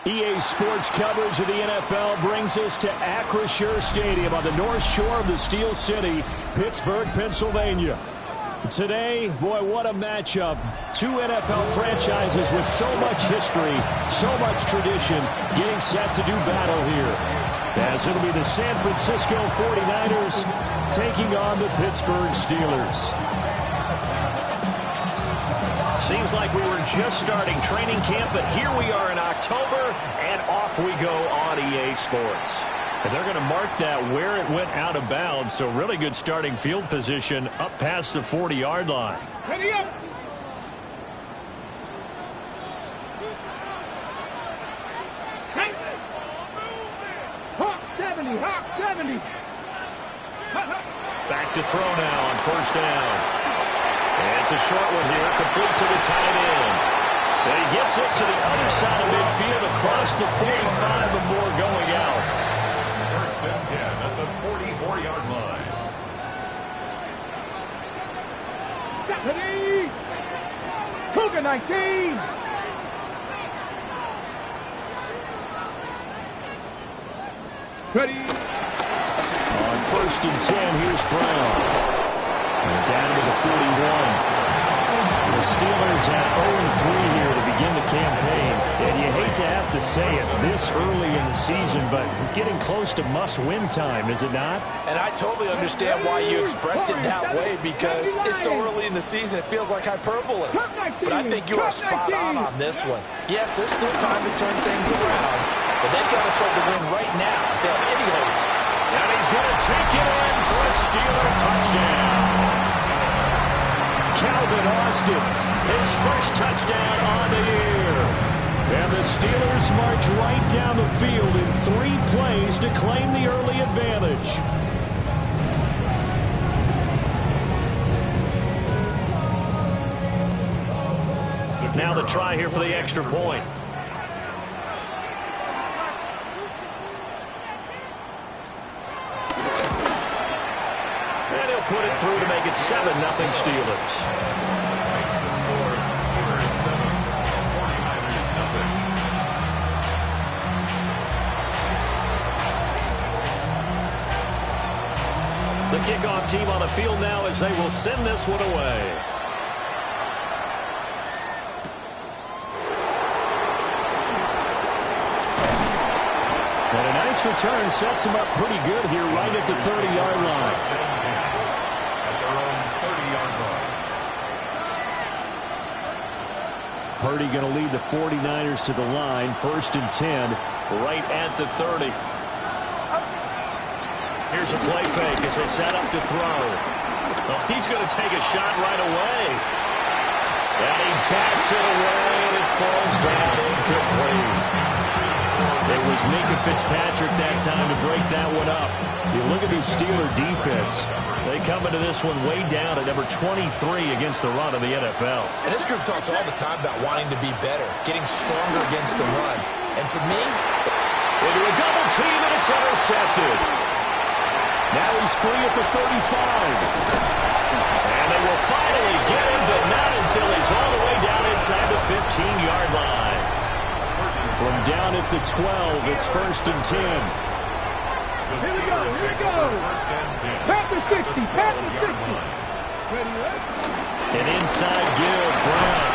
EA Sports coverage of the NFL brings us to Acrisure Stadium on the north shore of the Steel City, Pittsburgh, Pennsylvania. Today, boy, what a matchup. Two NFL franchises with so much history, so much tradition, getting set to do battle here. As it'll be the San Francisco 49ers taking on the Pittsburgh Steelers. Seems like we were just starting training camp, but here we are in October, and off we go on EA Sports. And they're going to mark that where it went out of bounds, so really good starting field position up past the 40-yard line. Ready up! Hawk 70, Hawk 70. Back to throw now on first down. And it's a short one here, complete to the tight end. And he gets us to the other side of midfield across the 45 before going out. First and 10 at the 44-yard line. Deputy! Cougar 19! Ready! On first and 10, here's Brown. And down to the 41. The Steelers have 0-3 here to begin the campaign. And you hate to have to say it this early in the season, but getting close to must-win time, is it not? And I totally understand why you expressed it that way, because it's so early in the season, it feels like hyperbole. But I think you are spot on this one. Yes, there's still time to turn things around, but they've got to start to win right now if they have any hopes. And he's going to take it in for a Steeler touchdown. Calvin Austin, his first touchdown on the year. And the Steelers march right down the field in 3 plays to claim the early advantage. Now the try here for the extra point. And he'll put it through to make it 7-0 Steelers. Makes the score 7, 49ers nothing. The kickoff team on the field now as they will send this one away. And a nice return sets him up pretty good here right at the 30-yard line. At their own 30-yard line. Purdy going to lead the 49ers to the line. First and 10 right at the 30. Here's a play fake as they set up to throw. Well, he's going to take a shot right away. And he bats it away, and it falls down incomplete. It was Minkah Fitzpatrick that time to break that one up. You look at these Steeler defense. They come into this one way down at number 23 against the run of the NFL. And this group talks all the time about wanting to be better, getting stronger against the run. And to me, into a double team, and it's intercepted. Now he's free at the 35. And they will finally get him, but not until he's all the way down inside the 15-yard line. From down at the 12, it's first and 10. Here we go, here we go. First and 10. Pass the 60, pass the 60. Ready up? An inside give, Brown.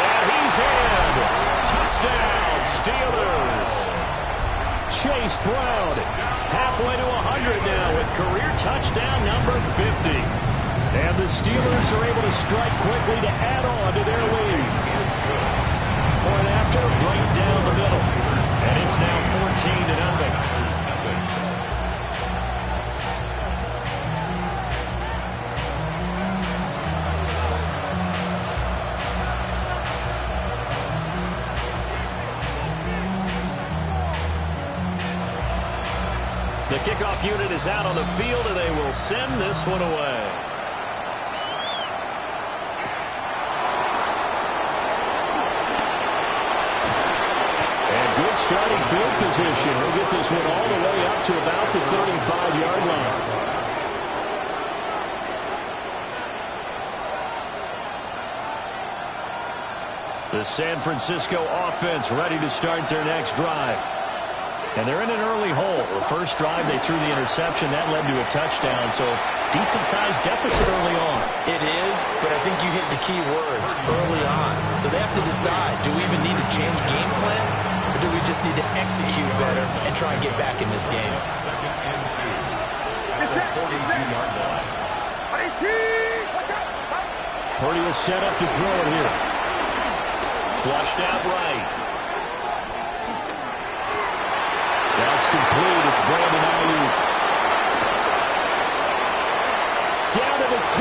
And he's in. Touchdown, Steelers. Chase Brown, halfway to 100 now with career touchdown number 50. And the Steelers are able to strike quickly to add on to their lead. Point after, right down the middle. And it's now 14-0. The kickoff unit is out on the field, and they will send this one away. Starting field position. He'll get this one all the way up to about the 35-yard line. The San Francisco offense ready to start their next drive. And they're in an early hole. The first drive, they threw the interception. That led to a touchdown, so decent-sized deficit early on. It is, but I think you hit the key words, early on. So they have to decide, do we even need to change game plan, or do we just need to execute better and try and get back in this game? Second and 2. 42-yard line. Purdy will set up to throw it here. Flushed out right. That's complete. It's Brandon Ayuk. Down to the 10.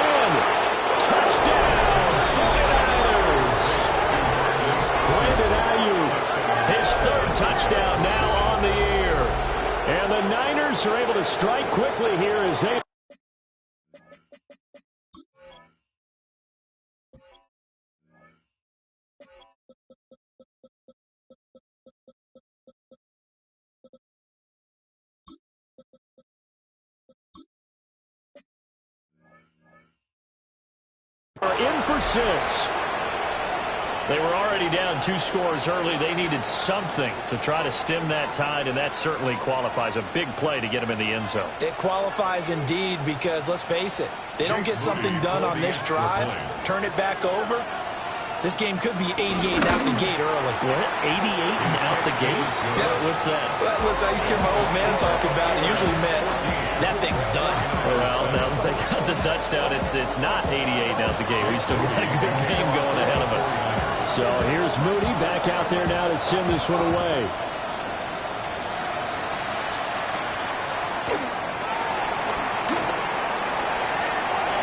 Touchdown, 49ers. Brandon Ayuk, his third touchdown now on the year. And the Niners are able to strike quickly here as they... are in for 6. They were already down 2 scores early. They needed something to try to stem that tide, and that certainly qualifies. A big play to get them in the end zone. It qualifies indeed because, let's face it, they don't get something done on this drive, turn it back over, this game could be 88 out the gate early. What? 88 and out the gate? Yeah. What's that? Well, listen, I used to hear my old man talk about it. Usually meant that thing's done. Well, now that they got the touchdown, it's not 88 out the gate. We still got a good game going ahead of us. So here's Moody back out there now to send this one away.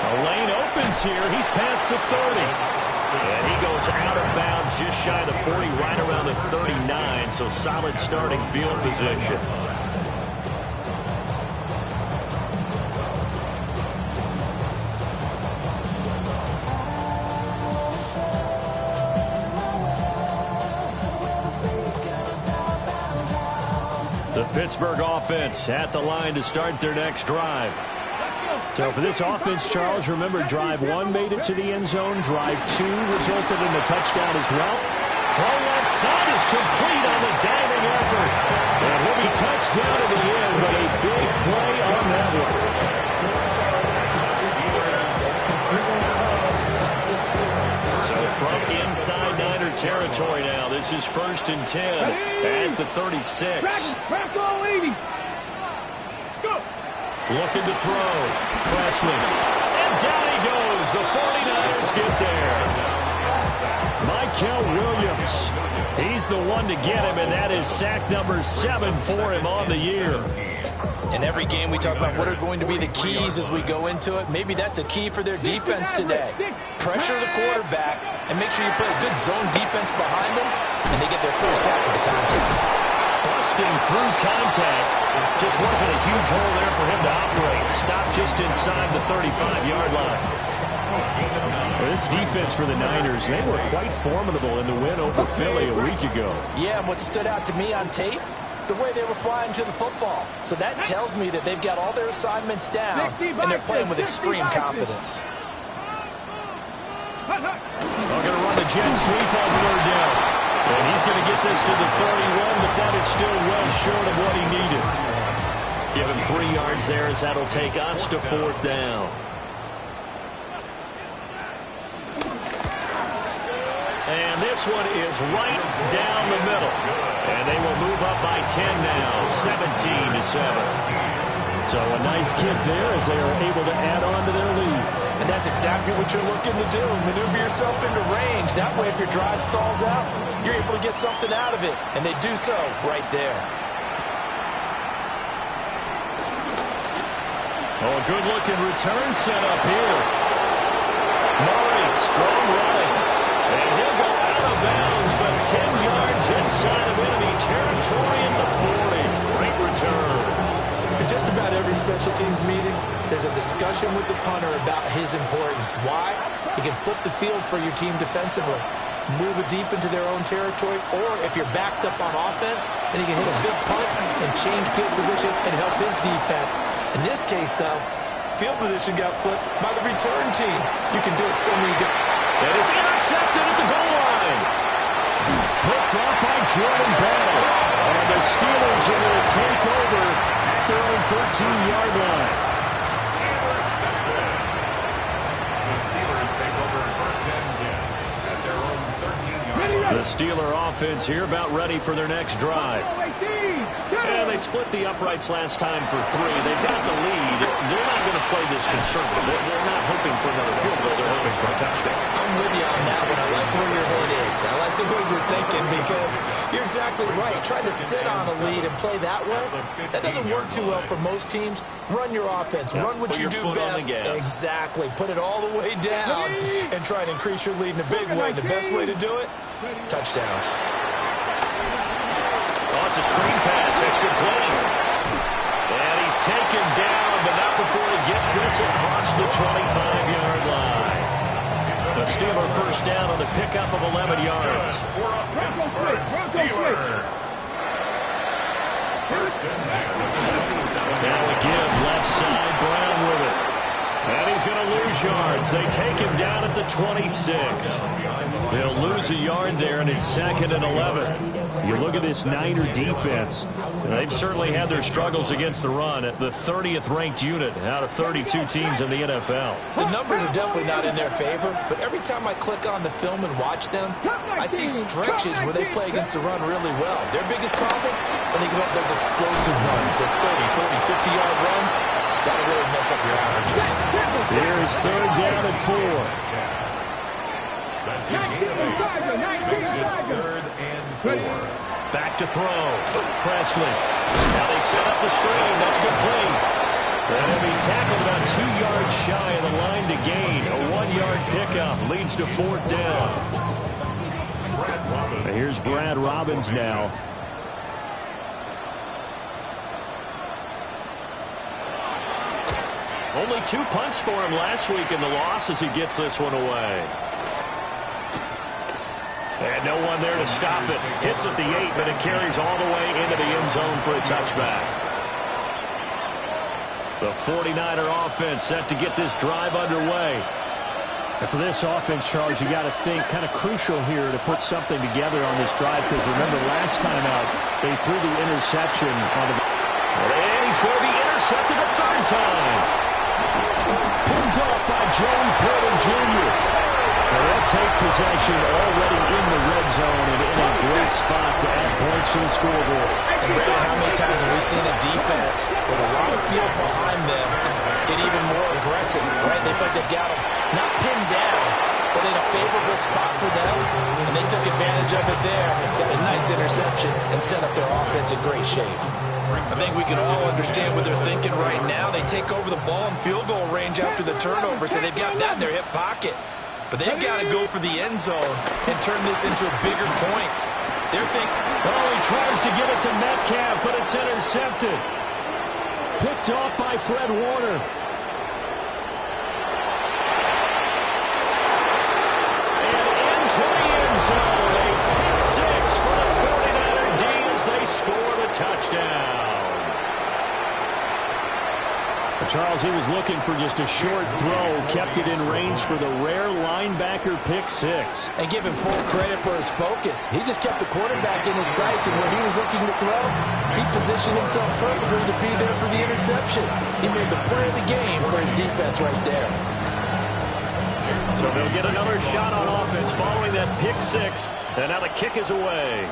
A lane opens here. He's past the 30. And he goes out of bounds just shy of the 40, right around the 39. So solid starting field position. The Pittsburgh offense at the line to start their next drive. So for this offense, Charles, remember drive 1 made it to the end zone. Drive 2 resulted in a touchdown as well. Throw left side is complete on the diving effort. And he'll be touched down at the end, but a big play on that one. So from inside Niner territory now, this is 1st and 10 at the 36. Back all 80. Let's go. Looking to throw. Presley. And down he goes. The 49ers get there. Michael Williams. He's the one to get him, and that is sack number 7 for him on the year. In every game, we talk about what are going to be the keys as we go into it. Maybe that's a key for their defense today. Pressure the quarterback and make sure you play a good zone defense behind them, and they get their first sack of the contest. Busting through contact. Just wasn't a huge hole there for him to operate. Stopped just inside the 35-yard line. Well, this defense for the Niners, they were quite formidable in the win over Philly a week ago. Yeah, and what stood out to me on tape, the way they were flying to the football. So that tells me that they've got all their assignments down, and they're playing with extreme confidence. They're going to run the jet sweep on 3rd down. And he's going to get this to the 31, but that is still well short of what he needed. Give him 3 yards there as that'll take us to 4th down. And this one is right down the middle. And they will move up by 10 now, 17-7. So a nice kick there as they are able to add on to their lead. And that's exactly what you're looking to do. Maneuver yourself into range. That way, if your drive stalls out, you're able to get something out of it. And they do so right there. Oh, a good-looking return set up here. Murray, strong running. And he'll go out of bounds, but 10 yards inside of enemy territory at the 40. Great return. In just about every special teams meeting, there's a discussion with the punter about his importance. Why? He can flip the field for your team defensively, move it deep into their own territory, or if you're backed up on offense, then he can hit a big punt and change field position and help his defense. In this case, though, field position got flipped by the return team. You can do it so many different. That is intercepted at the goal line. picked off by Jordan Bell. And the Steelers are going to take over at their own 13-yard line. The Steelers take over first and 10 at their own 13-yard line. The Steeler offense here about ready for their next drive. And they split the uprights last time for 3. They've got the lead. They're not going to play this conservative. They're not hoping for another field goal. They're hoping for a touchdown. I'm with you on that one. I like where your head is. I like the way you're thinking because you're exactly right. Trying to sit on a lead and play that way, that doesn't work too well for most teams. Run your offense. Run what you do best. Exactly. Put it all the way down and try and increase your lead in a big way. And the best way to do it, touchdowns. Oh, it's a screen pass. That's good play. And he's taken down, but not before he gets this across the 25-yard line. The Steeler first down on the pickup of 11 yards. For a Pittsburgh Steeler. First and 10. Now again, left side, Brown with it. And he's going to lose yards. They take him down at the 26. They'll lose a yard there, and it's 2nd and 11. You look at this Niner defense. They've certainly had their struggles against the run at the 30th ranked unit out of 32 teams in the NFL. The numbers are definitely not in their favor, but every time I click on the film and watch them, I see stretches where they play against the run really well. Their biggest problem, when they give up those explosive runs, those 30, 50-yard runs, that'll really mess up your averages. Here's 3rd down and 4. That's a gain of 8. Makes it 3rd and 4. Back to throw. Presley. Now they set up the screen. That's complete. And he'll be tackled about 2 yards shy of the line to gain. A 1-yard pickup leads to 4th down. And here's Brad Robbins now. Only 2 punts for him last week in the loss as he gets this one away. And no one there to stop it. Hits at the 8, but it carries all the way into the end zone for a touchback. The 49er offense set to get this drive underway. And for this offense, Charles, you got to think kind of crucial here to put something together on this drive, because remember last time out, they threw the interception on the... And he's going to be intercepted a 3rd time. Pinned off by Joey Porter Jr. Well, they'll take possession already in the red zone and in a great spot to add points to the scoreboard. And Brandon, how many times have we seen a defense with a lot of field behind them get even more aggressive, right? They feel like they've got them not pinned down, but in a favorable spot for them, and they took advantage of it there, got a nice interception, and set up their offense in great shape. I think we can all understand what they're thinking right now. They take over the ball in field goal range after the turnover, so they've got that in their hip pocket. But they've got to go for the end zone and turn this into bigger points. They're thinking, oh, he tries to give it to Metcalf, but it's intercepted. Picked off by Fred Warner. And into the end zone. A pick 6 for the 49er D as they score the touchdown. Charles, he was looking for just a short throw, kept it in range for the rare linebacker pick 6. And give him full credit for his focus. He just kept the quarterback in his sights, and when he was looking to throw, he positioned himself perfectly to be there for the interception. He made the play of the game for his defense right there. So they'll get another shot on offense following that pick 6, and now the kick is away.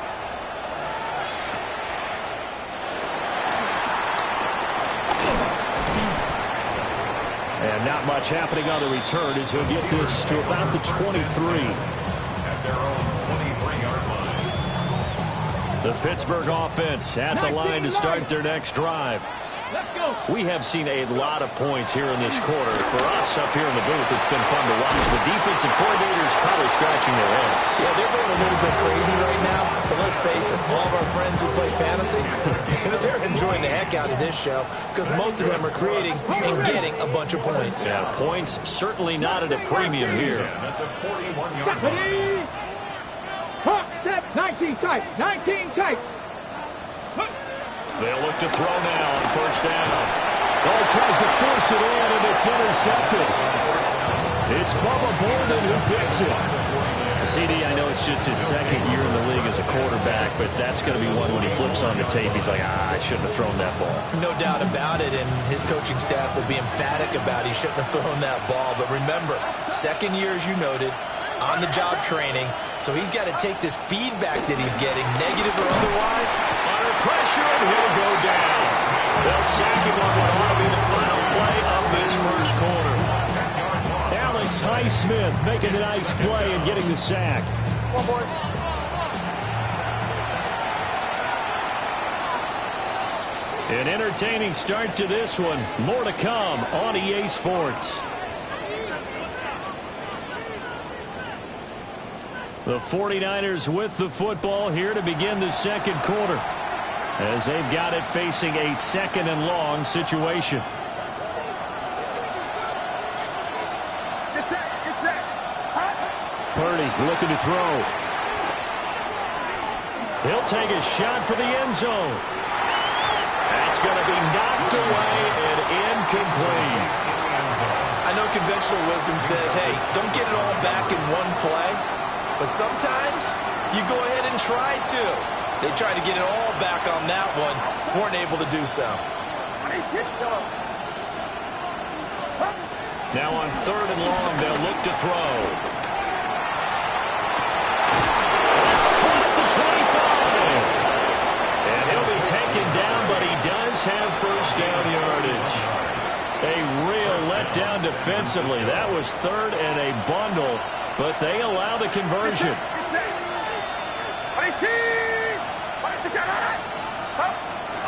And not much happening on the return as he'll get this to about the 23. At their own 23-yard line. The Pittsburgh offense at the line to start their next drive. Let's go. We have seen a lot of points here in this quarter. For us up here in the booth, it's been fun to watch. The defensive coordinators probably scratching their heads. yeah, they're going a little bit crazy right now. But let's face it, all of our friends who play fantasy, they're enjoying the heck out of this show because most of them are creating and getting a bunch of points. Yeah, points certainly not at a premium here. At the 41-yard line. Hawk, step, 19 tight, 19 tight. They'll look to throw now on first down. Oh, tries to force it in, and it's intercepted. It's Bubba Borden who picks it. CD, I know it's just his second year in the league as a quarterback, but that's going to be one when he flips on the tape, he's like, I shouldn't have thrown that ball. No doubt about it, and his coaching staff will be emphatic about he shouldn't have thrown that ball. But remember, second year, as you noted, on-the-job training, so he's got to take this feedback that he's getting, negative or otherwise. Under pressure, and he'll go down. They'll sack him on what ought to be the final play of this first quarter. Alex Highsmith making a nice play and getting the sack. One more. An entertaining start to this one. More to come on EA Sports. The 49ers with the football here to begin the second quarter, as they've got it facing a second and long situation. Purdy looking to throw. He'll take a shot for the end zone. That's going to be knocked away and incomplete. I know conventional wisdom says, hey, don't get it all back in one play. But sometimes you go ahead and try to. They tried to get it all back on that one. Weren't able to do so. Now on third and long, they'll look to throw. That's caught at the 25. And he'll be taken down, but he does have first down yardage. A real letdown defensively. That was third and a bundle, but they allow the conversion.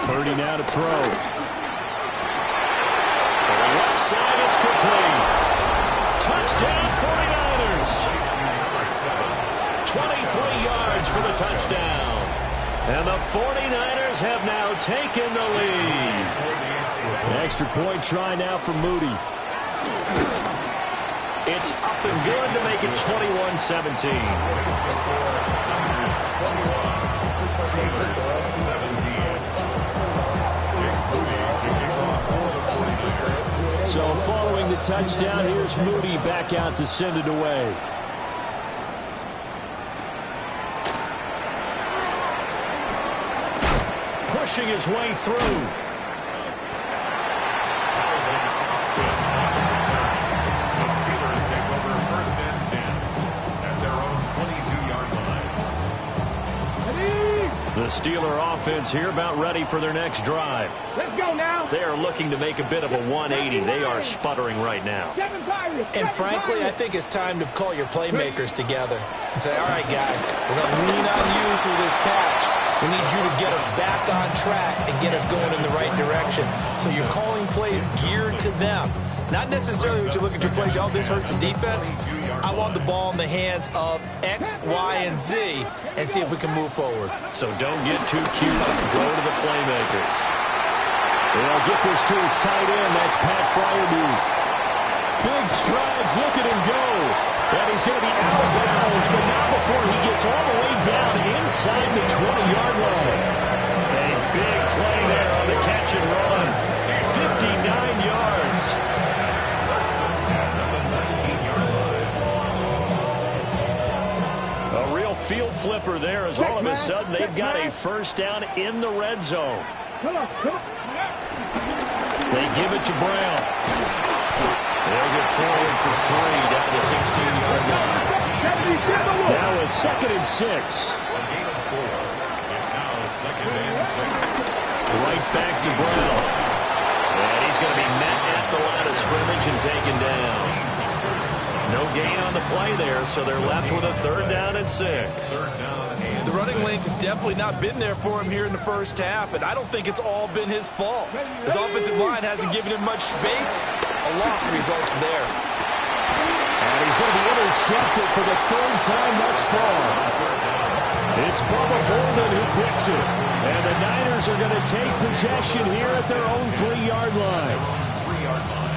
Purdy now to throw. To the left side, it's complete. Touchdown, 49ers. 23 yards for the touchdown. And the 49ers have now taken the lead. An extra point try now for Moody. It's up and good to make it 21-17. So following the touchdown, here's Moody back out to send it away. Pushing his way through. The Steeler offense here about ready for their next drive. Let's go now. They are looking to make a bit of a 180. They are sputtering right now. And frankly, I think it's time to call your playmakers together and say, all right, guys, we're going to lean on you through this patch. We need you to get us back on track and get us going in the right direction. So you're calling plays geared to them. Not necessarily that you look at your plays, oh, this hurts the defense. I want the ball in the hands of X, Y, and Z and see if we can move forward. So don't get too cute. Go to the playmakers. They'll get this to his tight end. That's Pat Freiermuth. Big strides, look at him go. And he's going to be out of bounds, but not before he gets all the way down inside the 20-yard line. A big play there on the catch and run. 59 yards. A real field flipper there as all of a sudden they've got a first down in the red zone. They give it to Brown. They'll get forward for 3 down the 16-yard line. Now a 2nd and 6. Right back to Brown. And he's going to be met at the line of scrimmage and taken down. No gain on the play there, so they're left with a 3rd down and 6. The running lanes have definitely not been there for him here in the first half, and I don't think it's all been his fault. His offensive line hasn't given him much space. A loss results there. And he's going to be intercepted for the 3rd time thus far. It's Bubba Bolden who picks it. And the Niners are going to take possession here at their own 3-yard line.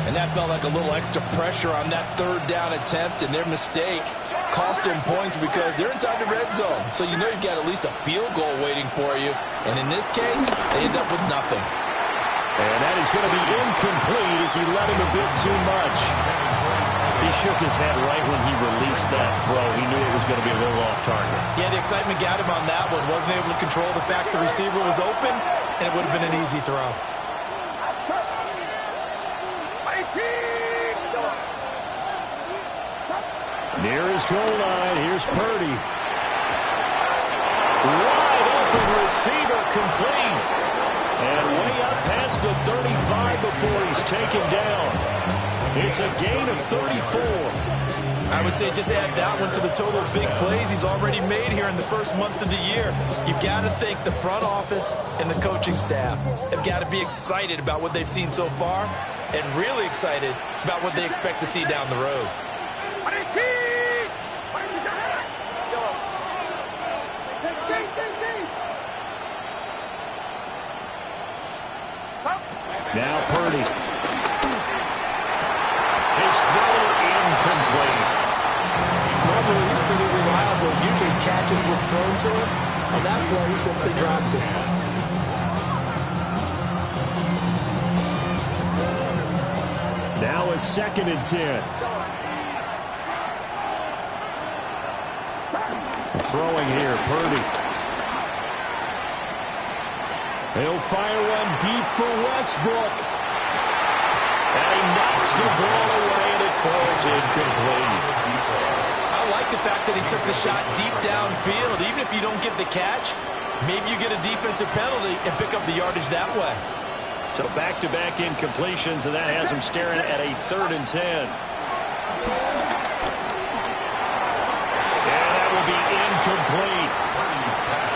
And that felt like a little extra pressure on that 3rd down attempt, and their mistake cost them points because they're inside the red zone. So you know you've got at least a field goal waiting for you. And in this case, they end up with nothing. And that is going to be incomplete as he let him a bit too much. He shook his head right when he released that throw. He knew it was going to be a little off target. Yeah, the excitement got him on that one. Wasn't able to control the fact the receiver was open, and it would have been an easy throw. Near his goal line, here's Purdy. Wide open receiver, complete. And way up past the 35 before he's taken down. It's a gain of 34. I would say just add that one to the total of big plays he's already made here in the first month of the year. You've got to think the front office and the coaching staff have got to be excited about what they've seen so far and really excited about what they expect to see down the road. Now Purdy. His throw incomplete. Normally he's pretty reliable. Usually catches what's thrown to him. On that play, he simply dropped it. Now a 2nd and 10. Throwing here, Purdy. He'll fire one deep for Westbrook. And he knocks the ball away, and it falls incomplete. I like the fact that he took the shot deep downfield. Even if you don't get the catch, maybe you get a defensive penalty and pick up the yardage that way. So back-to-back incompletions, and that has him staring at a 3rd and 10. And that will be incomplete.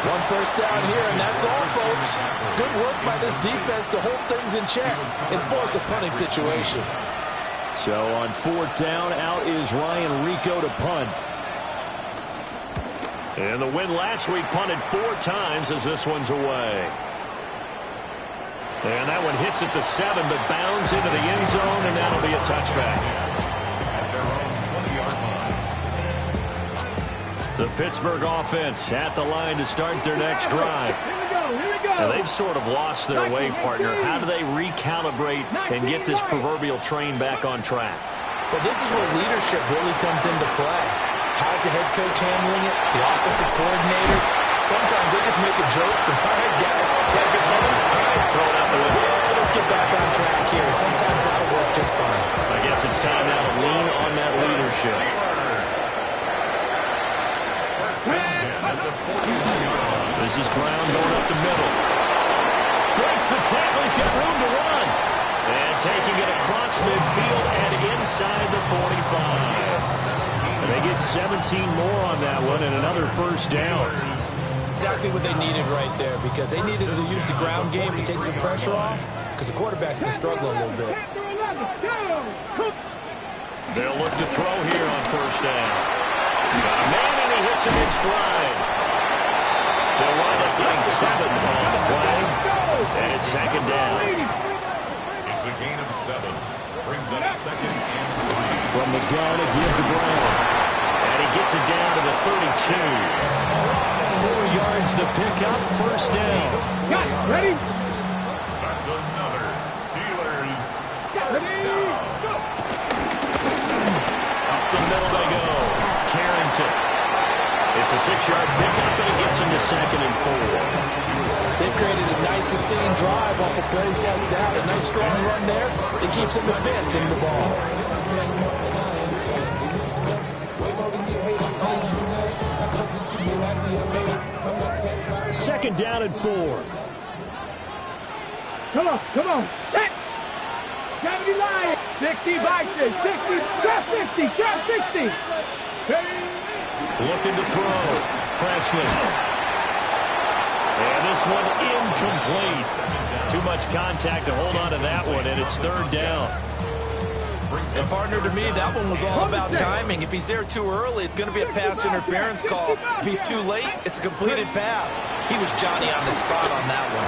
One first down here, and that's all, folks. Good work by this defense to hold things in check and force a punting situation. So on 4th down, out is Ryan Rico to punt. And the win last week punted 4 times as this one's away. And that one hits at the 7, but bounds into the end zone, and that'll be a touchback. The Pittsburgh offense at the line to start their next drive. Now, they've sort of lost their way, partner. How do they recalibrate and get this proverbial train back on track? Well, this is where leadership really comes into play. How's the head coach handling it? The offensive coordinator? Sometimes they just make a joke. All right, guys, got your phone? All right, throw it out the window. Yeah, let's get back on track here. Sometimes that'll work just fine. I guess it's time now to lean on that leadership. This is Brown going up the middle. Breaks the tackle. He's got room to run. And taking it across midfield and inside the 45. And they get 17 more on that one and another first down. Exactly what they needed right there, because they needed to use the ground game to take some pressure off, because the quarterback's been struggling a little bit. They'll look to throw here on first down. Got a man, and he hits him in stride. They'll wind up getting 7 on the play, and it's 2nd down. It's a gain of 7. Brings up 2nd and 3. From the gun, a give to Brown. And he gets it down to the 32. 4 yards the pickup, first down. Got it. Ready? That's another Steelers first down. Up the middle they go. Carrington. It's a 6-yard pickup, and it gets him to 2nd and 4. They've created a nice sustained drive off of plays out down. A nice strong run there. It keeps them advancing the ball. 2nd down and 4. Come on. Set. 70 line. 60 boxes. 60. Trap 50. Trap 60. Looking to throw. Presley. And this one incomplete. Too much contact to hold on to that one, and it's 3rd down. And partner, to me, that one was all about timing. If he's there too early, it's going to be a pass interference call. If he's too late, it's a completed pass. He was Johnny on the spot on that one.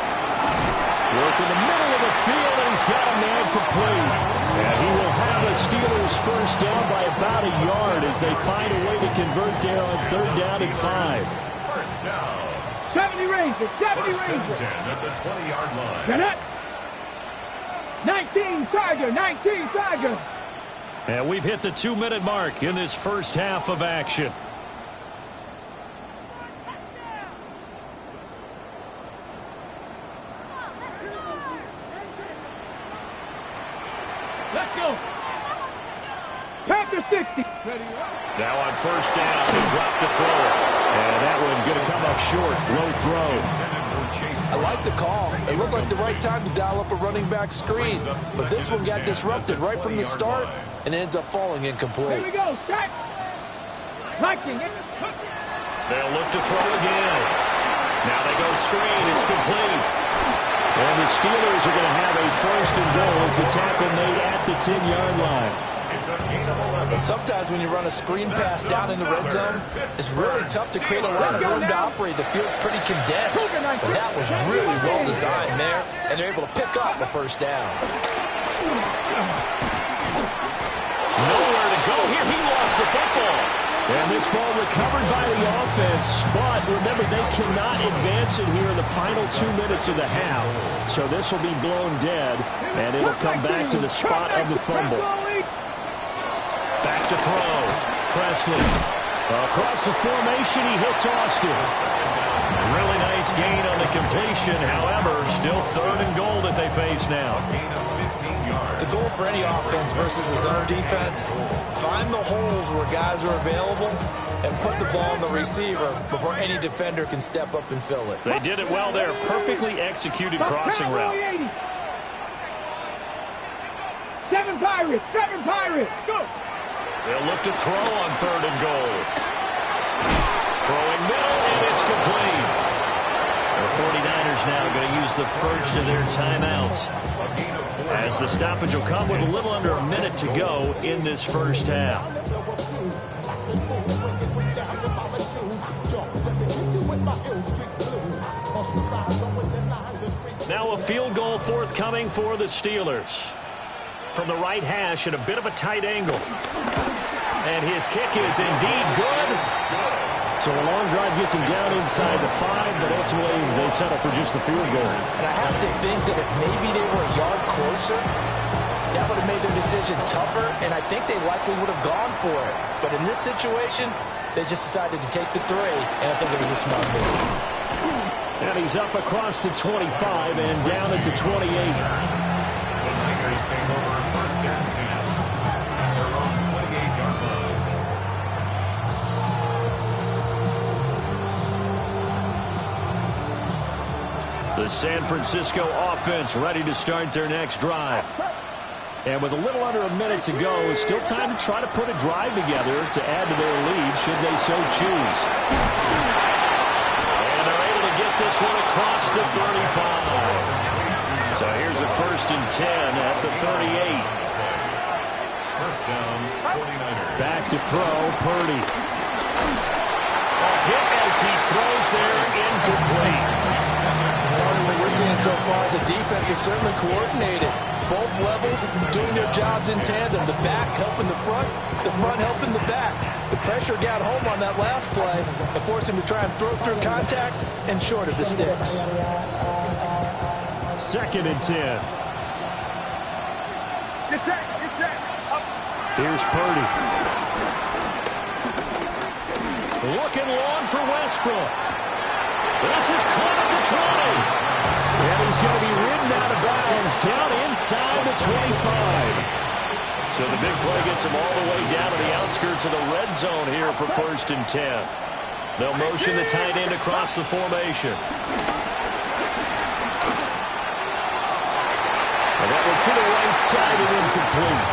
Work in the middle of the field, and he's got a man complete. And he will have the Steelers first down by about a yard as they find a way to convert there on 3rd down and 5. First down. 70 Rangers. 70 First and Rangers. 10 at the 20-yard line. Get it. 19 Charger. 19 Charger. And we've hit the 2-minute mark in this first half of action. Let's go. Panther 60. Now on first down, they drop the throw. And that one going to come up short. Low throw. I like the call. It looked like the right time to dial up a running back screen. But this one got disrupted right from the start and ends up falling incomplete. Here we go. Set. Liking it. They'll look to throw again. Now they go screen. It's complete. And the Steelers are going to have a first and goal as the tackle made at the 10-yard line. And sometimes when you run a screen pass down in the red zone, it's really tough to create a lot of room to operate. The field's pretty condensed. But that was really well designed there, and they're able to pick up a first down. Nowhere to go here. He lost the football. And this ball recovered by the offense. But remember, they cannot advance it here in the final 2 minutes of the half. So this will be blown dead, and it'll come back to the spot of the fumble. Back to throw. Presley. Across the formation, he hits Austin. Really nice gain on the completion. However, still third and goal that they face now. The goal for any offense versus a zone defense, find the holes where guys are available and put the ball in the receiver before any defender can step up and fill it. They did it well there. Perfectly executed crossing route. 7 Pirates. 7 Pirates. Go. They'll look to throw on third and goal. Throwing middle, and it's complete. The 49ers now going to use the first of their timeouts, as the stoppage will come with a little under a minute to go in this first half. Now a field goal forthcoming for the Steelers. From the right hash at a bit of a tight angle. And his kick is indeed good. So a long drive gets him down inside the 5, but ultimately they settle for just the field goal. And I have to think that if maybe they were a yard closer, that would have made their decision tougher, and I think they likely would have gone for it. But in this situation, they just decided to take the 3, and I think it was a smart move. And he's up across the 25 and down at the 28. The Niners take over first and 10 at their own 28-yard line. The San Francisco offense ready to start their next drive. And with a little under a minute to go, still time to try to put a drive together to add to their lead should they so choose. And they're able to get this one across the 35. So here's a first and 10 at the 38. First down, 49ers. Back to throw, Purdy. A hit as he throws there, incomplete. What we're seeing so far is the defense is certainly coordinated. Both levels doing their jobs in tandem. The back helping the front helping the back. The pressure got home on that last play and forced him to try and throw through contact and short of the sticks. Second and 10. Get set. Get set. Up. Here's Purdy. Looking long for Westbrook. This is caught at the 20. And he's going to be ridden out of bounds down inside the 25. So the big play gets him all the way down to the outskirts of the red zone here for first and 10. They'll motion the tight end across the formation. And that one to the right side and incomplete.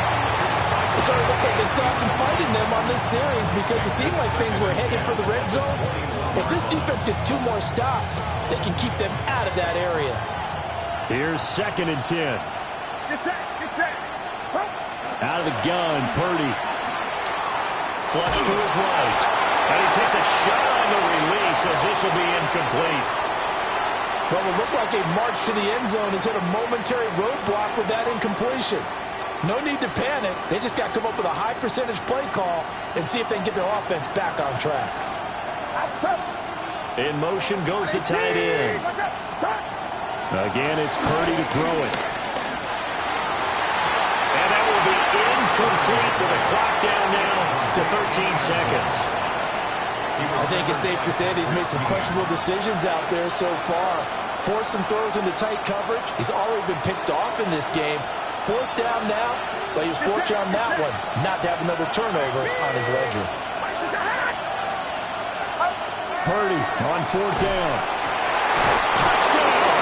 It sort of looks like they still have some fight in them on this series because it seemed like things were headed for the red zone. If this defense gets 2 more stops, they can keep them out of that area. Here's second and 10. Get set. Get set. Out of the gun, Purdy. Flush to his right. And he takes a shot on the release as this will be incomplete. What will look like a march to the end zone has hit a momentary roadblock with that incompletion. No need to panic. They just got to come up with a high percentage play call and see if they can get their offense back on track. In motion goes the tight end. Again, it's Purdy to throw it. And that will be incomplete with a the clock down now to 13 seconds. I think it's safe to say that he's made some questionable decisions out there so far. Forced some throws into tight coverage. He's already been picked off in this game. Fourth down now, but he was fortunate on that one not to have another turnover on his ledger. Purdy on fourth down. Touchdown!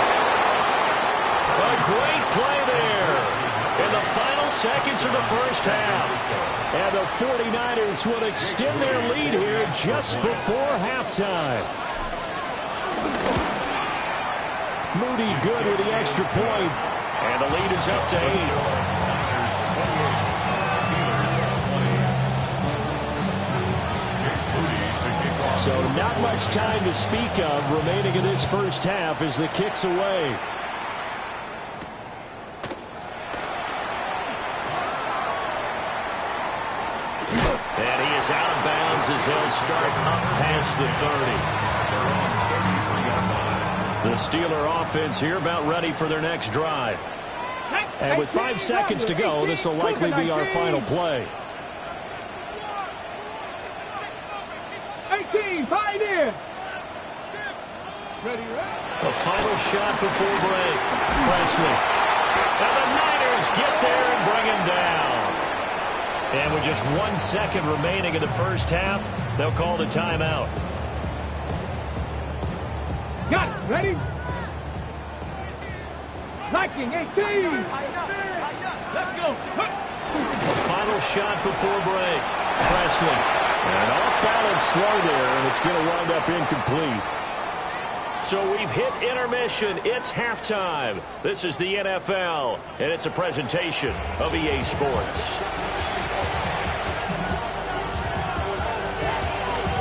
A great play there in the final seconds of the first half. And the 49ers will extend their lead here just before halftime. Moody good with the extra point. And the lead is up to 8. So not much time to speak of remaining in this first half as the kick's away. And he is out of bounds as they'll start up past the 30. The Steeler offense here about ready for their next drive. And with 5 seconds to go, this will likely be our final play. 18, fight in. Ready, A final shot before break. Presley. And the Niners get there and bring him down. And with just 1 second remaining in the first half, they'll call the timeout. Got it. Ready? Liking 18. Let's go. A final shot before break. Presley. An off-balance throw there, and it's going to wind up incomplete. So we've hit intermission. It's halftime. This is the NFL, and it's a presentation of EA Sports.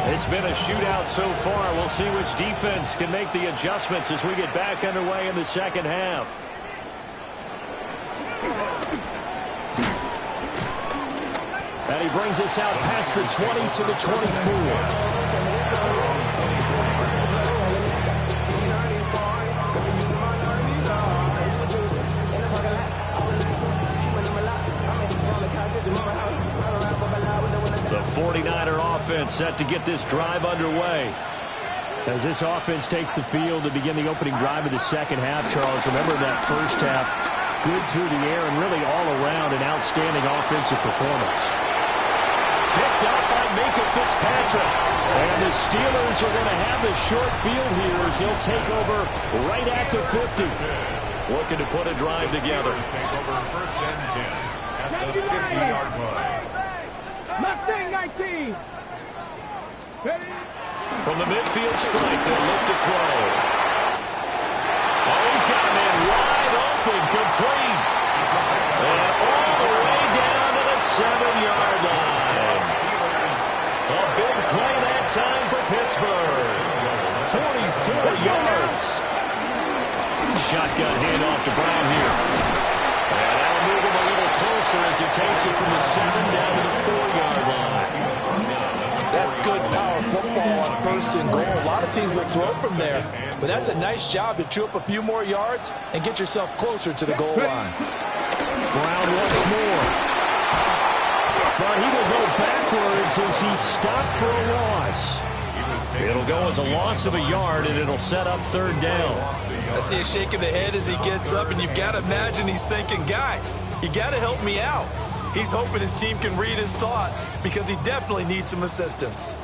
It's been a shootout so far. We'll see which defense can make the adjustments as we get back underway in the second half. And he brings us out past the 20 to the 24. The 49er offense set to get this drive underway. As this offense takes the field to begin the opening drive of the second half, Charles, remember that first half, good through the air and really all around an outstanding offensive performance. Picked up by Minkah Fitzpatrick. And the Steelers are going to have the short field here as they'll take over right at the 50. Looking to put a drive together. Take over first and 10 at the 50-yard line. Mustang 19. Ready? From the midfield strike, they'll look to throw. Oh, he's got a man wide open, complete. And all the way down to the 7-yard line. A big play that time for Pittsburgh. 44 yards. Shotgun handoff to Brown here. And that'll move him a little closer as he takes it from the 7 down to the 4-yard line. That's good power football on first and goal. A lot of teams will throw from there, but that's a nice job to chew up a few more yards and get yourself closer to the goal line. Brown once more. But he will go backwards as he stopped for a loss. It'll go as a loss of a yard, and it'll set up third down. I see a shake of the head as he gets up, and you've got to imagine he's thinking, guys, you got to help me out. He's hoping his team can read his thoughts because he definitely needs some assistance.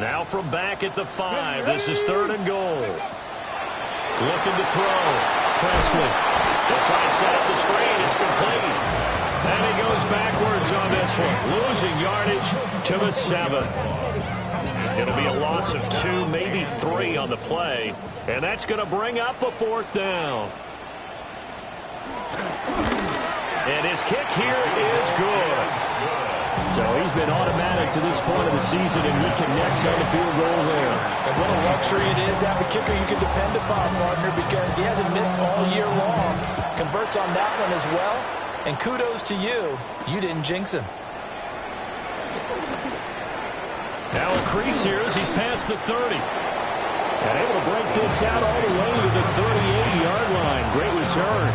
Now from back at the 5, this is third and goal. Looking to throw. Presley. They'll try to set up the screen. It's complete. And he goes backwards on this one. Losing yardage to the 7. It'll be a loss of 2, maybe 3 on the play. And that's going to bring up a fourth down. And his kick here is good. So he's been automatic to this point of the season, and he connects on the field goal there. And what a luxury it is to have a kicker you can depend upon, partner, because he hasn't missed all year long. Converts on that one as well. And kudos to you. You didn't jinx him. Now a crease here as he's past the 30. And able to break this out all the way to the 38-yard line. Great return.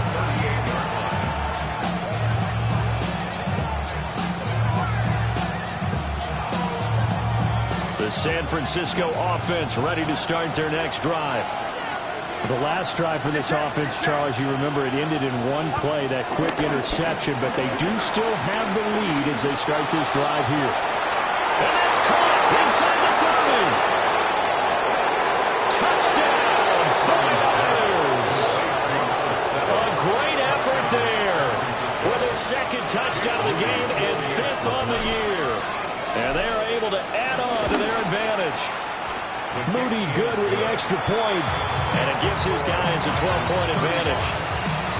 The San Francisco offense ready to start their next drive. The last drive for this offense, Charles, you remember it ended in one play, that quick interception, but they do still have the lead as they start this drive here. And that's caught inside the 30. Touchdown, 49ers. A great effort there with a second touchdown of the game and 5th on the year. And they are able to add on to their advantage. Moody good with the extra point. And it gives his guys a 12-point advantage.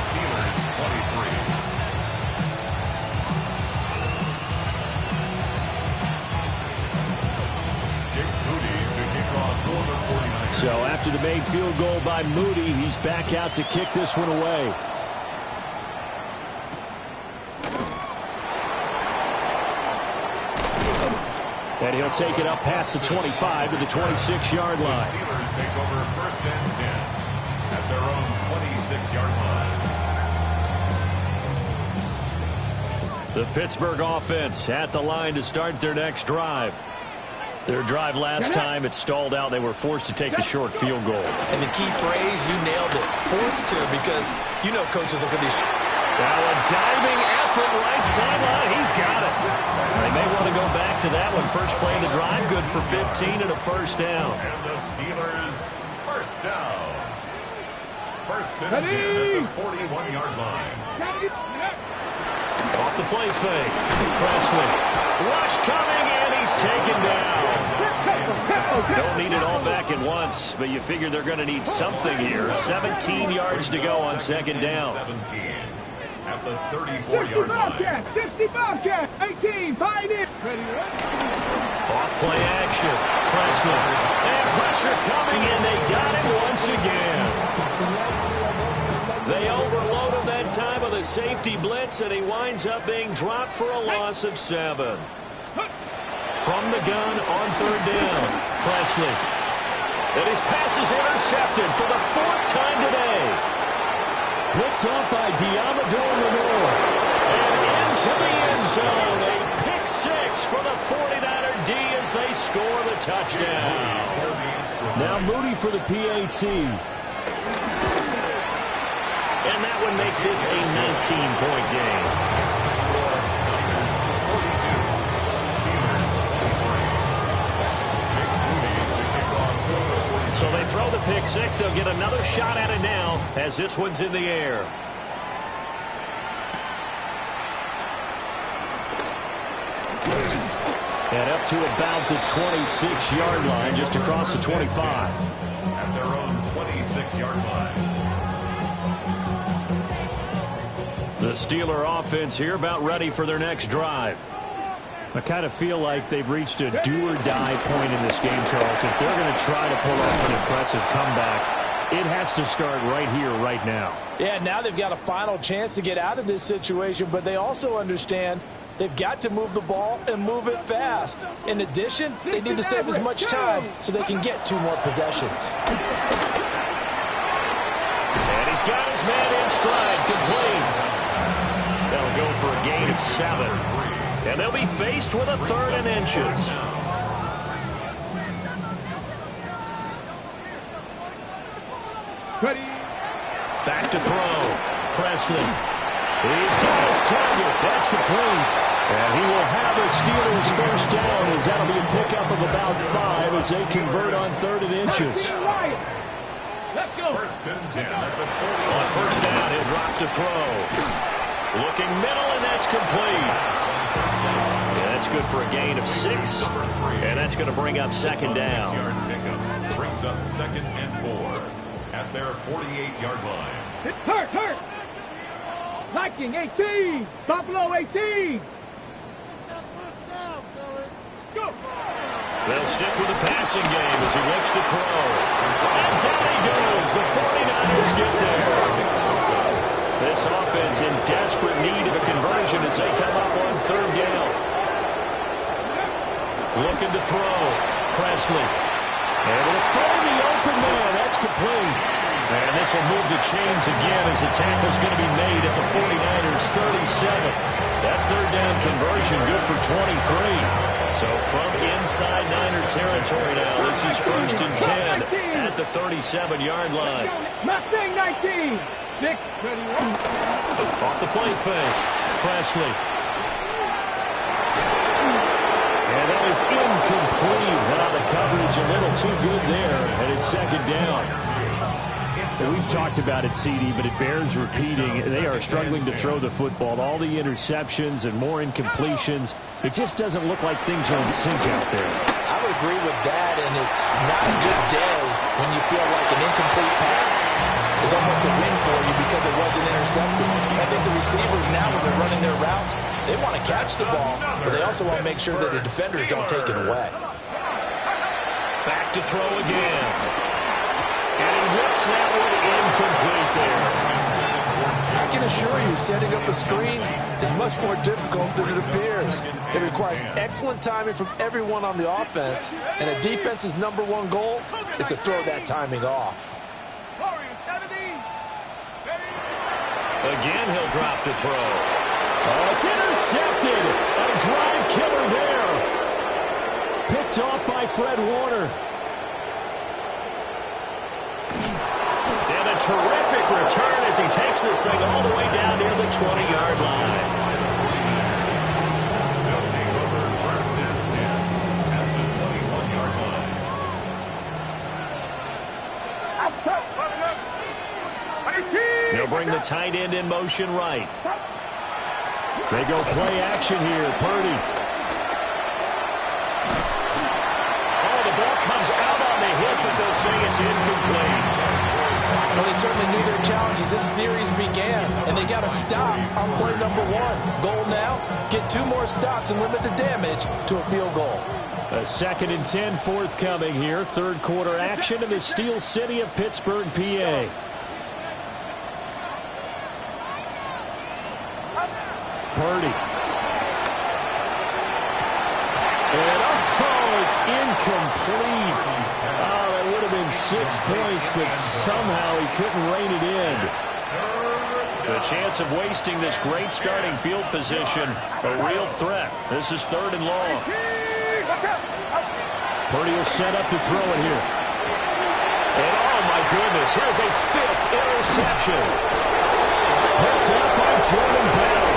Steelers 23. Jake Moody to kick off for the 49ers. So after the made field goal by Moody, he's back out to kick this one away. And he'll take it up past the 25 to the 26-yard line. The Steelers take over 1st and 10 at their own 26-yard line. The Pittsburgh offense at the line to start their next drive. Their drive last time, it stalled out. They were forced to take the short field goal. And the key phrase, you nailed it. Forced to, because you know coaches look at these. Now a diving effort right sideline. He's got it. They may want to go back to that one. First play of the drive, good for 15 and a first down. And the Steelers, first down. 1st and 10 at the 41-yard line. Off the play fake. Presley. Rush coming, and he's taken down. Don't need it all back at once, but you figure they're going to need something here. 17 yards to go on second down. 17 at the 34-yard line. 60 Bobcat, 18, find it. Off play action. Presley. And pressure coming, and they got him once again. They overloaded that time with a safety blitz, and he winds up being dropped for a loss of 7. From the gun on 3rd down. Presley. And his pass is intercepted for the 4th time today. Picked up by Diamador Lenore. And into the end zone. A pick 6 for the 49er D as they score the touchdown. Now Moody for the PAT. And that one makes this a 19-point game. So they throw the pick 6. They'll get another shot at it now as this one's in the air. And up to about the 26-yard line, just across the 25. At their own 26-yard line. The Steeler offense here about ready for their next drive. I kind of feel like they've reached a do-or-die point in this game, Charles. If they're going to try to pull off an impressive comeback, it has to start right here, right now. Yeah, now they've got a final chance to get out of this situation, but they also understand they've got to move the ball and move it fast. In addition, they need to save as much time so they can get 2 more possessions. And he's got his man in stride, complete. That'll go for a gain of 7. And they'll be faced with a 3rd and inches. Ready. Back to throw. Presley. He's got his target. That's complete. And he will have a Steelers first down as that'll be a pickup of about 5 as they convert on 3rd and inches. Let's go. 1st and 10 at the 40. On first down, he'll drop to throw. Looking middle, and that's complete. Yeah, that's good for a gain of 6. And that's going to bring up 2nd down. 6-yard pickup brings up 2nd and 4 at their 48-yard line. Hurt. Viking 18. Buffalo 18. Go. They'll stick with the passing game as he looks to throw. And down he goes. The 49ers get there. This offense in desperate need of a conversion as they come up on 3rd down. Looking to throw. Presley. Able to find the open man. That's complete. And this will move the chains again as the tackle's going to be made at the 49ers 37. That 3rd down conversion, good for 23. So from inside Niner territory now, this is 1st and 10 at the 37-yard line. Mustang 19. 6. Off the play fake. Presley. And that is incomplete. The coverage a little too good there, and it's 2nd down. We've talked about it, CD, but it bears repeating. They are struggling to throw the football. All the interceptions and more incompletions. It just doesn't look like things are in sync out there. I would agree with that, and it's not a good day when you feel like an incomplete pass is almost a win for you because it wasn't intercepted. I think the receivers now, when they're running their routes, they want to catch the ball, but they also want to make sure that the defenders don't take it away. Back to throw again. And he whips that one incomplete there. I can assure you, setting up a screen is much more difficult than it appears. It requires excellent timing from everyone on the offense, and a defense's #1 goal is to throw that timing off. Again, he'll drop to throw. Oh, it's intercepted. A drive killer there. Picked off by Fred Warner. And a terrific return as he takes this thing all the way down near the 20-yard line. They'll take over 1st and 10 at the 21-yard line. They'll bring the tight end in motion right. They go play action here. Purdy. Oh, the ball comes out on the hit, but they'll say it's incomplete. Well, they certainly knew their challenges. This series began, and they got to stop on play #1. Goal now, get 2 more stops and limit the damage to a field goal. A 2nd and 10 forthcoming here. 3rd quarter action in the Steel City of Pittsburgh, PA. Purdy. And it's incomplete. Oh, that would have been 6 points, but somehow he couldn't rein it in. The chance of wasting this great starting field position, a real threat. This is 3rd and long. Purdy will set up to throw it here. And oh my goodness, here's a 5th interception. Picked up by Jordan Bell.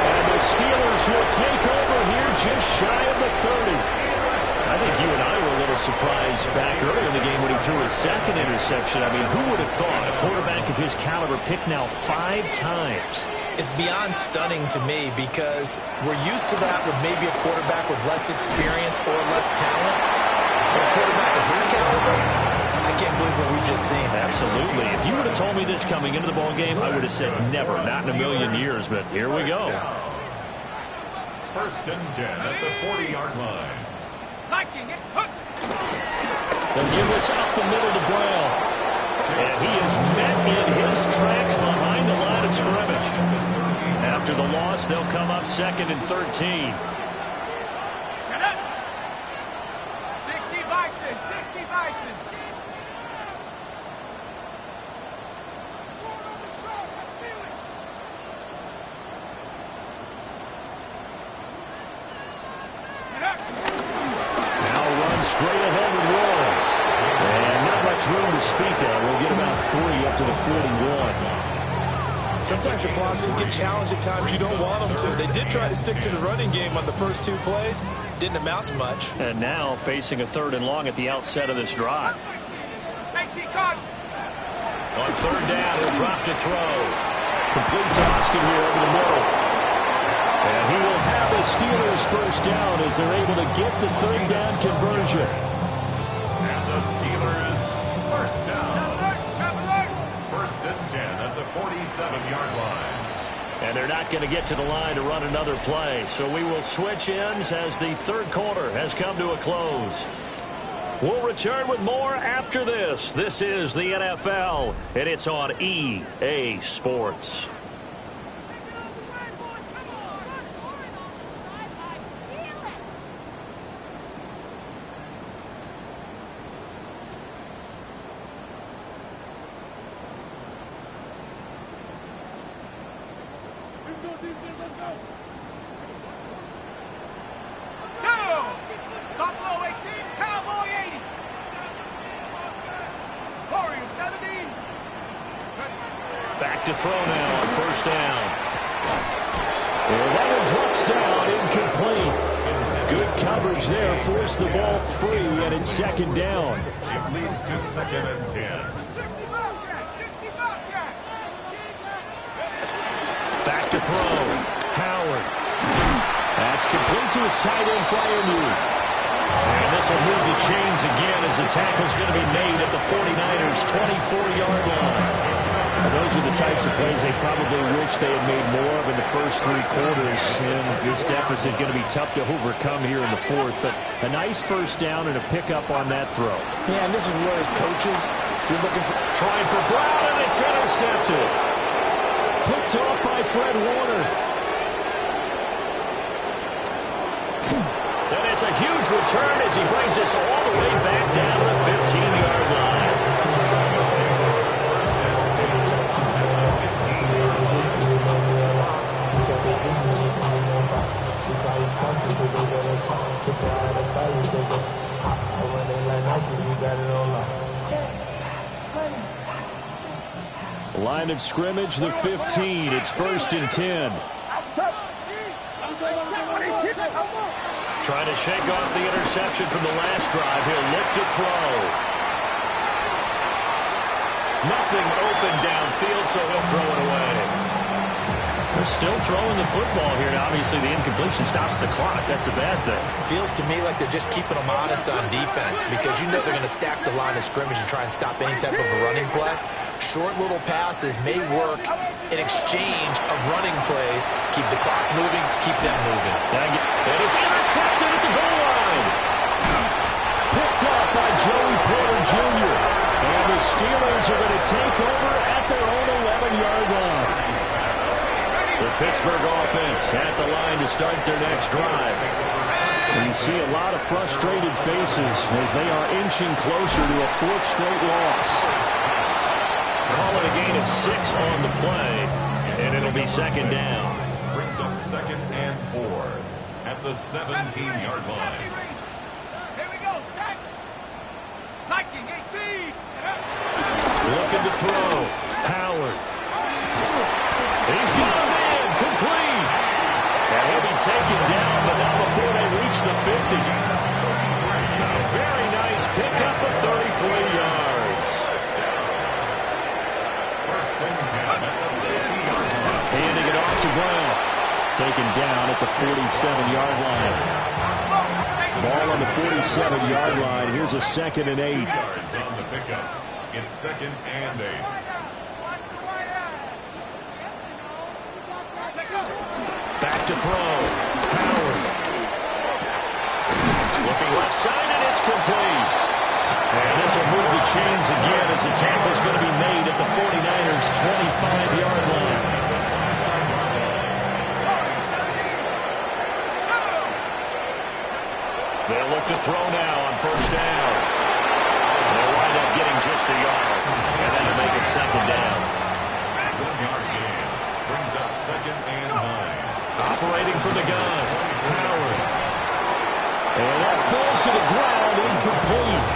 And the Steelers will take over here just shy of the 30. I think you and I were a little surprised back earlier in the game when he threw his 2nd interception. I mean, who would have thought a quarterback of his caliber picked now 5 times? It's beyond stunning to me because we're used to that with maybe a quarterback with less experience or less talent. But a quarterback of his caliber, I can't believe what we've just seen. Absolutely. If you would have told me this coming into the ball game, I would have said never, not in a million years. But here we go. 1st and 10 at the 40-yard line. They'll give this up the middle to Brown. And he is met in his tracks behind the line of scrimmage. After the loss, they'll come up 2nd and 13. Straight ahead with Warren. And not much room to speak of. We'll get about 3 up to the 41. Sometimes your philosophies get challenged at times you don't want them to. They did try to stick to the running game on the first 2 plays. Didn't amount to much. And now facing a 3rd and long at the outset of this drive. On 3rd down, he'll drop to throw. Complete to Austin here over the middle. And he will have the Steelers 1st down as they're able to get the 3rd down conversion. And the Steelers 1st down. 1st and 10 at the 47-yard line. And they're not going to get to the line to run another play. So we will switch ends as the 3rd quarter has come to a close. We'll return with more after this. This is the NFL, and it's on EA Sports. Back to throw now on first down. And that one drops down, incomplete. Good coverage there, forced the ball free, and it's second down. It leads to 2nd and 10. Back to throw. Howard. That's complete to his tight end, Freiermuth. And this will move the chains again as the tackle's going to be made at the 49ers' 24-yard line. Those are the types of plays they probably wish they had made more of in the first 3 quarters. And this deficit going to be tough to overcome here in the 4th. But a nice first down and a pickup on that throw. Yeah, and this is where his coaches, you're looking for. Trying for Brown, and it's intercepted. Picked off by Fred Warner. And it's a huge return as he brings us all the way back down to the 15-yard line. Line of scrimmage, the 15. It's 1st and 10. Trying to shake off the interception from the last drive. He'll look to throw. Nothing open downfield, so he'll throw it away. They're still throwing the football here. Obviously, the incompletion stops the clock. That's a bad thing. Feels to me like they're just keeping them honest on defense because you know they're going to stack the line of scrimmage and try and stop any type of a running play. Short little passes may work in exchange of running plays. Keep the clock moving, keep them moving. And it's intercepted at the goal line. Picked up by Joey Porter Jr. And the Steelers are going to take over at their own 11-yard line. The Pittsburgh offense at the line to start their next drive. And you see a lot of frustrated faces as they are inching closer to a 4th straight loss. Call it a gain of 6 on the play, and it'll be second down. Brings up 2nd and 4 at the 17-yard line. Here we go, set. Liking 18. Looking to throw. Howard. He's got him in. Complete. And he'll be taken down, but not before they reach the 50. A very nice pickup of 33 yards. 1st and 10 at the 50-yard line. Handing it off to Brown. Taken down at the 47-yard line. Ball on the 47-yard line. Here's a 2nd and 8. 2 yards on the pickup. It's 2nd and 8. Back to throw. Howard. Looking left side, and it's complete. And this will move the chains again as the tackle's going to be made at the 49ers' 25-yard line. They'll look to throw now on first down. They'll wind up getting just a yard, and that'll make it second down. 1-yard gain brings up 2nd and 9. Operating from the gun, Howard. And that falls to the ground, incomplete.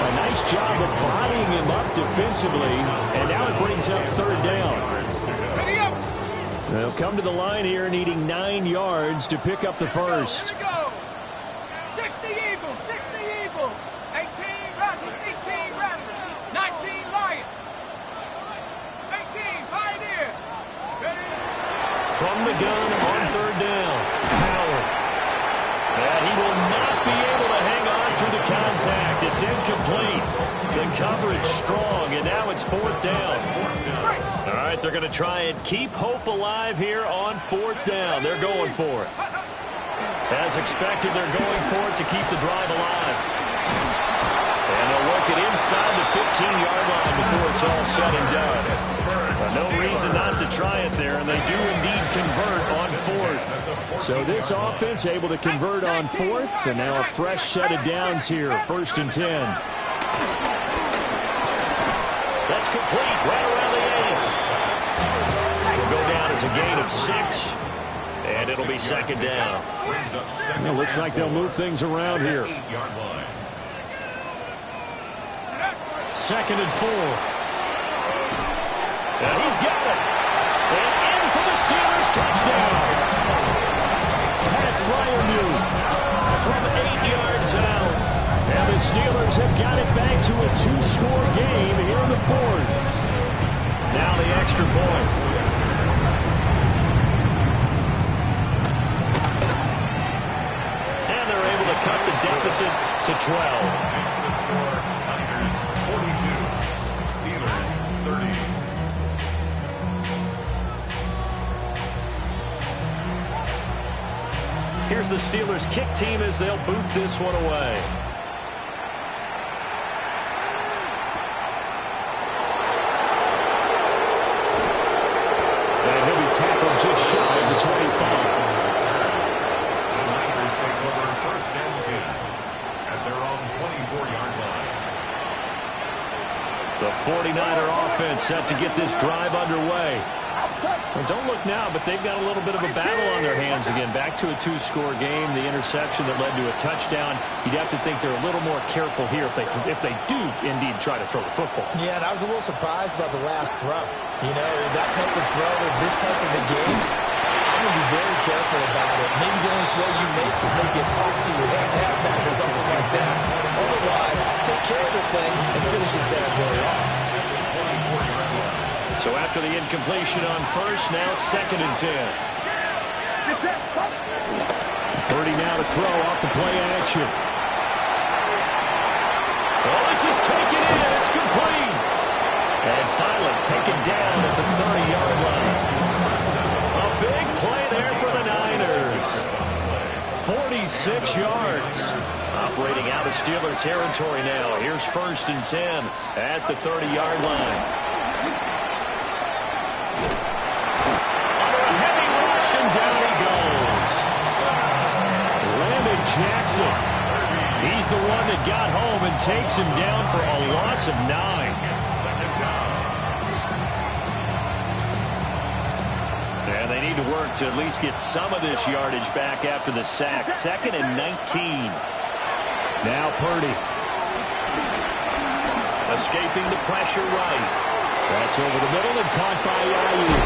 A nice job of bodying him up defensively, and now it brings up 3rd down. They'll come to the line here needing 9 yards to pick up the first. 60 Eagles, 60 Eagles. 18 Raptors, 18 Raptors. 19 Lions. 18 Pioneer. From the gun on 3rd down, Howard. And he will not be able to hang on through the contact. It's incomplete. The coverage strong, and now it's 4th down. All right, they're going to try and keep hope alive here on 4th down. They're going for it. As expected, they're going for it to keep the drive alive. And they'll work it inside the 15-yard line before it's all said and done. No reason not to try it there, and they do indeed convert on 4th. So this offense able to convert on 4th, and now a fresh set of downs here, 1st and 10. That's complete right around the 8. Will go down as a gain of 6, and it'll be second down. It looks like they'll move things around here. 8-yard line. 2nd and 4. And he's got it. And in for the Steelers touchdown. Pat Freiermuth from 8 yards out. And the Steelers have got it back to a 2-score game here in the fourth. Now the extra point. And they're able to cut the deficit to 12. Makes the score Niners 42, Steelers 30. Here's the Steelers kick team as they'll boot this one away. And he'll be tackled just shy of the 25. The Niners take over first and 10 at their own 24-yard line. The 49er offense set to get this drive underway. Well, don't look now, but they've got a little bit of a battle on their hands again. Back to a 2-score game. The interception that led to a touchdown. You'd have to think they're a little more careful here if they do indeed try to throw the football. Yeah, and I was a little surprised by the last throw. You know, that type of throw in this type of a game, I'm going to be very careful about it. Maybe the only throw you make is maybe a toss to your halfback or something like that. Otherwise, take care of the thing and finish this bad boy off. So after the incompletion on first, now 2nd and 10. Purdy now to throw off the play action. Oh, this is taken in. It's complete. And finally taken down at the 30-yard line. A big play there for the Niners. 46 yards. Operating out of Steeler territory now. Here's 1st and 10 at the 30-yard line. Down he goes. Landon Jackson. He's the one that got home and takes him down for a loss of 9. And they need to work to at least get some of this yardage back after the sack. 2nd and 19. Now Purdy. Escaping the pressure right. That's over the middle and caught by Aiyuk.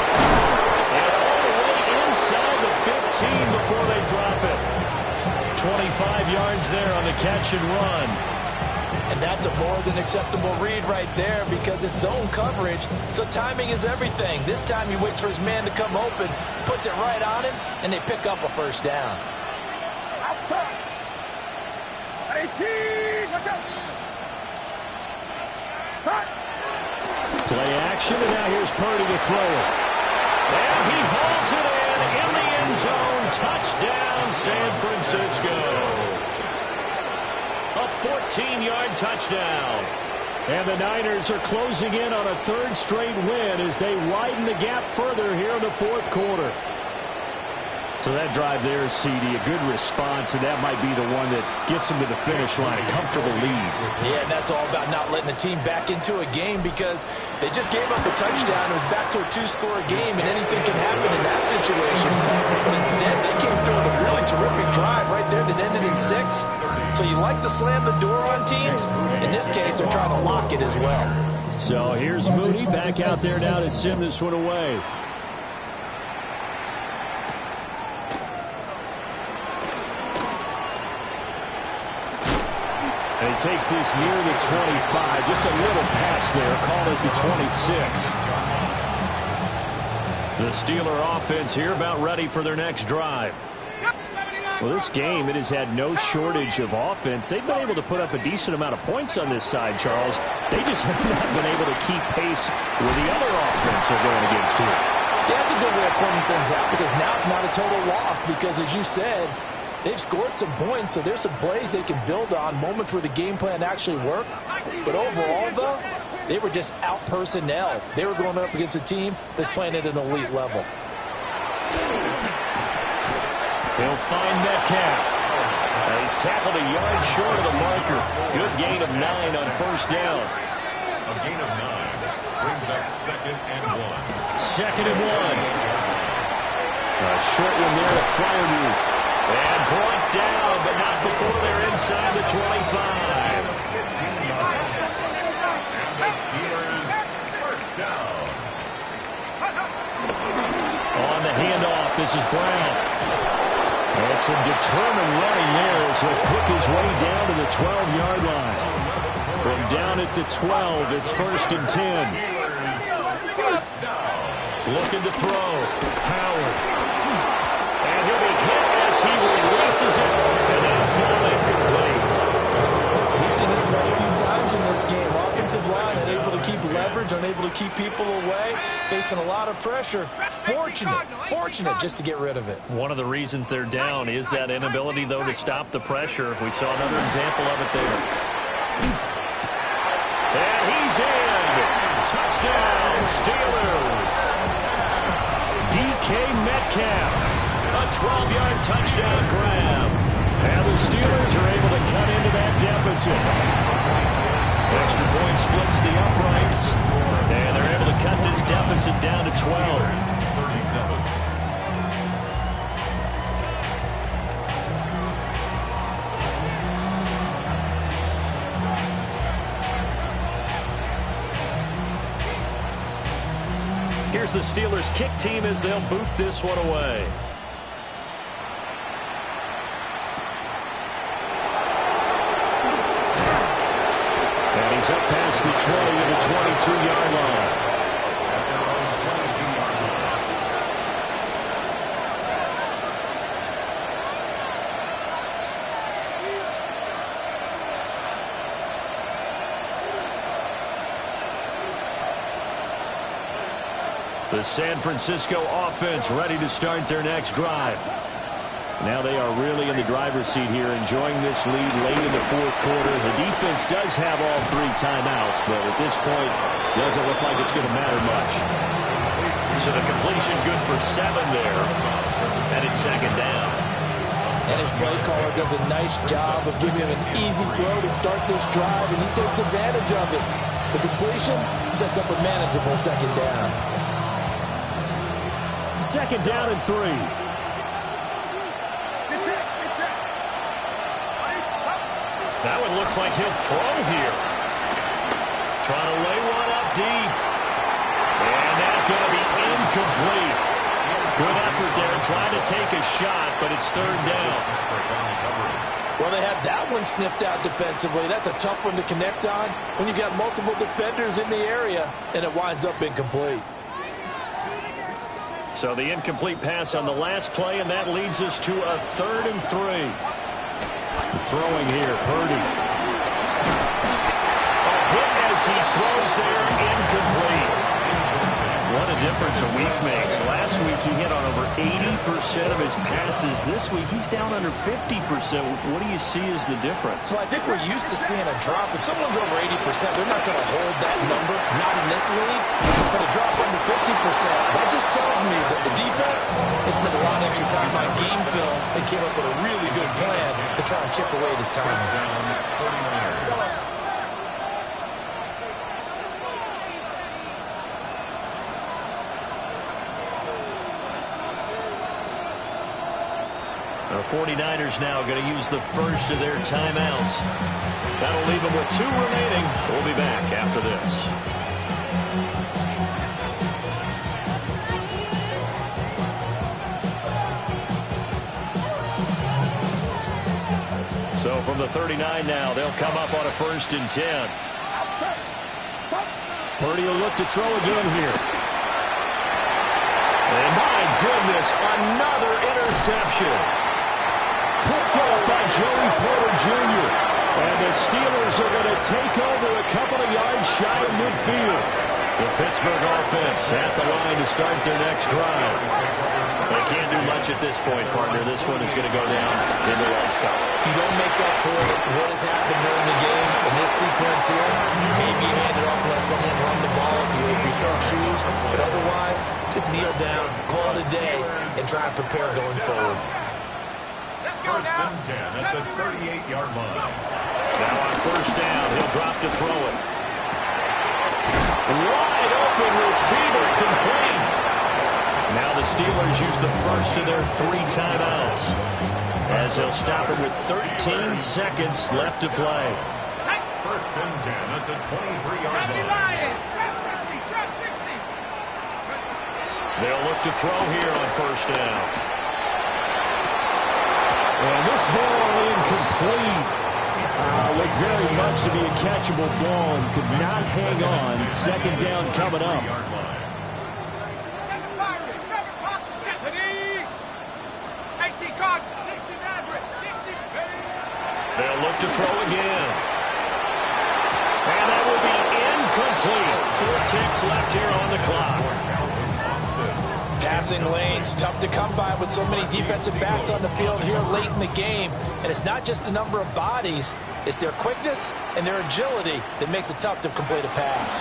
And all the way inside the 15 before they drop it. 25 yards there on the catch and run. And that's a more than acceptable read right there because it's zone coverage, so timing is everything. This time he waits for his man to come open, puts it right on him, and they pick up a first down. Outside. 18. Watch out. Cut. Play action, and now here's Purdy to throw it. And he hauls it in the end zone. Touchdown, San Francisco. A 14-yard touchdown. And the Niners are closing in on a 3rd straight win as they widen the gap further here in the 4th quarter. So that drive there, CD, a good response, and that might be the one that gets them to the finish line, a comfortable lead. Yeah, and that's all about not letting the team back into a game because they just gave up a touchdown. It was back to a 2-score game, and anything can happen in that situation. But instead, they came through with a really terrific drive right there that ended in 6. So you like to slam the door on teams. In this case, they're trying to lock it as well. So here's Mooney back out there now to send this one away. And he takes this near the 25. Just a little pass there. Call it the 26. The Steeler offense here about ready for their next drive. Well, this game, it has had no shortage of offense. They've been able to put up a decent amount of points on this side, Charles. They just have not been able to keep pace with the other offense they're going against here. Yeah, that's a good way of pointing things out because now it's not a total loss because, as you said, they've scored some points, so there's some plays they can build on, moments where the game plan actually worked. But overall, though, they were just out-personnel. They were going up against a team that's playing at an elite level. He'll find Metcalf. He's tackled a yard short of the marker. Good gain of 9 on first down. A gain of 9 brings up 2nd and 1. 2nd and 1. A short one there to Freiermuth. And brought down, but not before they're inside the 25. 15 yards. And the Steelers first down. handoff. This is Brown. And some determined running there as he'll pick his way down to the 12-yard line. From down at the 12, it's 1st and 10. Looking to throw. Howard. And he'll be hit as he releases it. And that'll fall incomplete. We've seen this quite a few times in this game. Offensive line unable to keep leverage, unable to keep people away, facing a lot of pressure. Fortunate just to get rid of it. One of the reasons they're down is that inability, though, to stop the pressure. We saw another example of it there. And he's in. Touchdown, Steelers. DK Metcalf. A 12-yard touchdown grab. And the Steelers are able to cut into that deficit. Extra point splits the uprights. And they're able to cut this deficit down to 12. 37. Here's the Steelers kick team as they'll boot this one away. And he's up past the 20 to the 22-yard line. The San Francisco offense ready to start their next drive. Now they are really in the driver's seat here, enjoying this lead late in the 4th quarter. The defense does have all 3 timeouts, but at this point, doesn't look like it's going to matter much. So the completion good for 7 there. And it's 2nd down. And his play caller does a nice job of giving him an easy throw to start this drive, and he takes advantage of it. The completion sets up a manageable 2nd down. 2nd down and 3. That one looks like he'll throw here. Trying to lay one up deep. And that's going to be incomplete. Good effort there trying to take a shot, but it's 3rd down. Well, they had that one snipped out defensively. That's a tough one to connect on when you got multiple defenders in the area, and it winds up incomplete. So the incomplete pass on the last play, and that leads us to a 3rd and 3. Throwing here, Purdy. A hit as he throws there, incomplete. What a difference a week makes. Last week he hit on over 80% of his passes. This week he's down under 50%. What do you see as the difference? Well, I think we're used to seeing a drop. If someone's over 80%, they're not going to hold that number, not in this league. But a drop under 50%, that just tells me that the defense has spent a lot of extra time on game films and came up with a really good plan to try and chip away this time. The 49ers now going to use the first of their timeouts. That'll leave them with 2 remaining. We'll be back after this. So from the 39 now, they'll come up on a 1st and 10. Purdy will look to throw again here. And my goodness, another interception. Picked up by Joey Porter Jr. And the Steelers are going to take over a couple of yards shy of midfield. The Pittsburgh offense at the line to start their next drive. They can't do much at this point, partner. This one is going to go down in the loss column. You don't make up for what has happened during the game in this sequence here. Maybe you hand it off and let someone run the ball if you so choose. But otherwise, just kneel down, call it a day, and try and prepare going forward. 1st and 10 at the 38-yard line. Now on 1st down, he'll drop to throw it. Wide open receiver, complete. Now the Steelers use the first of their 3 timeouts as they'll stop it with 13 seconds left to play. 1st and 10 at the 23-yard line. Trap 60, trap 60. They'll look to throw here on first down. And this ball incomplete. Looked very much to be a catchable ball and could not hang on. Second down coming up. They'll look to throw again. And that will be incomplete. 4 ticks left here on the clock. Passing lanes, tough to come by with so many defensive backs on the field here late in the game. And it's not just the number of bodies, it's their quickness and their agility that makes it tough to complete a pass.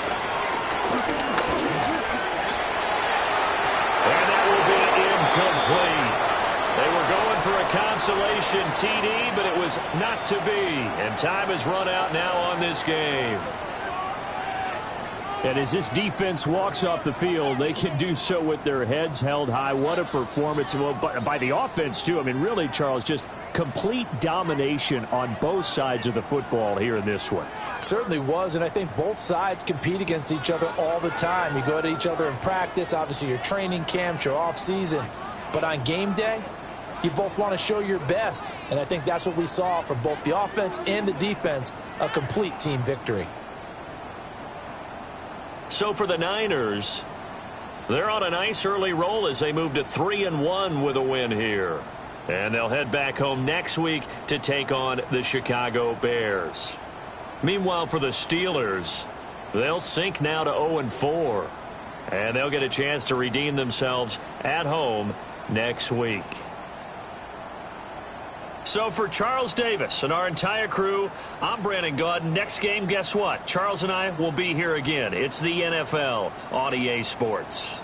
And that will be incomplete. They were going for a consolation TD, but it was not to be. And time has run out now on this game. And as this defense walks off the field, they can do so with their heads held high. What a performance by the offense, too. I mean, really, Charles, just complete domination on both sides of the football here in this one. Certainly was, and I think both sides compete against each other all the time. You go at each other in practice, obviously your training camps, your off-season. But on game day, you both want to show your best, and I think that's what we saw from both the offense and the defense, a complete team victory. So for the Niners, they're on a nice early roll as they move to 3-1 with a win here. And they'll head back home next week to take on the Chicago Bears. Meanwhile, for the Steelers, they'll sink now to 0-4. And they'll get a chance to redeem themselves at home next week. So for Charles Davis and our entire crew, I'm Brandon Gaudin. Next game, guess what? Charles and I will be here again. It's the NFL on EA Sports.